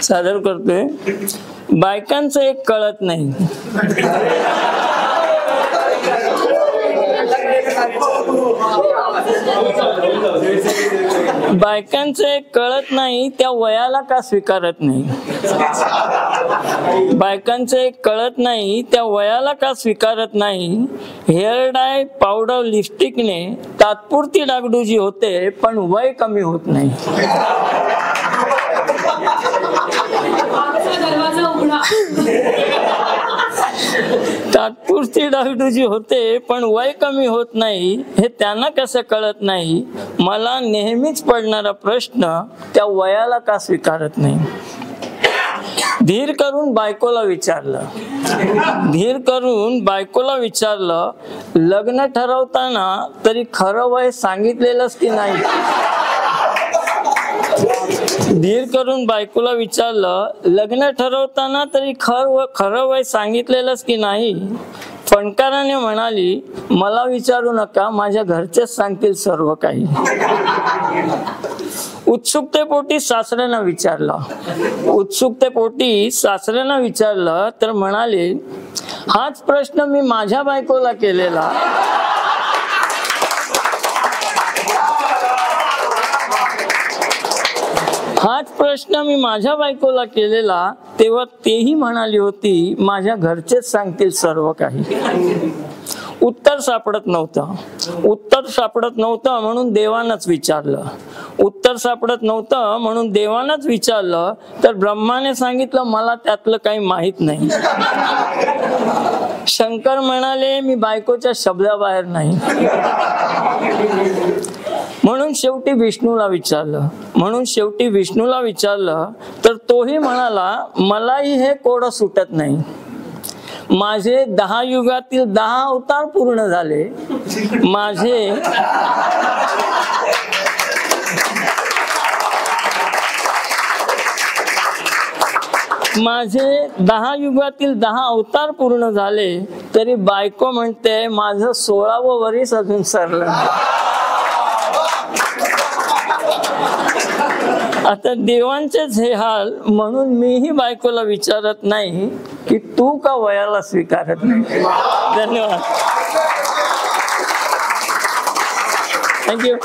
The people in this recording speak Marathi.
सादर करतोय. बायकांचं एक कळत नाही. बायकांचं एक कळत नाही, त्या वयाला का स्वीकारत नाही. बायकांचं एक कळत नाही, त्या वयाला का स्वीकारत नाही. हेअर डाय, पावडर, लिपस्टिकने तात्पुरती डागडुजी होते, पण वय कमी होत नाही. तात्पुरती डागडुजी होते, पण वय कमी होत नाही. हे त्यांना कसं कळत नाही. मला नेहमीच पडणारा प्रश्न, त्या वयाला का स्वीकारत नाही. धीर करून बायकोला विचारलं, लग्न ठरवताना तरी खरं वय सांगितलेलंच की नाही. धीर करून बायकोला विचारलं, लग्न ठरवताना तरी खरं वय सांगितलेलंच की नाही. फणकाराने म्हणाली, मला विचारू नका, माझ्या घरचेच सांगतील सर्व काही. उत्सुकतेपोटी सासऱ्यांना विचारलं तर म्हणाले, हाच प्रश्न मी माझ्या बायकोला केलेला. तेव्हा तेही म्हणाली होती, माझ्या घरचेच सांगतील सर्व काही. उत्तर सापडत नव्हतं म्हणून देवानच विचारलं तर ब्रह्माने सांगितलं, मला त्यातलं काही माहित नाही. शंकर म्हणाले, मी बायकोच्या शब्दाबाहेर नाही. म्हणून शेवटी विष्णूला विचारलं तर तोही म्हणाला, मलाही हे कोडं सुटत नाही. माझे 10 युगातील 10 अवतार पूर्ण झाले. माझे 10 युगातील 10 अवतार पूर्ण झाले, तरी बायको म्हणते माझं 16वं वर्ष अजून सरलं. आता देवांचेच हे हाल, म्हणून मीही बायकोला विचारत नाही की तू का वयाला स्वीकारत नाही. धन्यवाद. थँक्यू.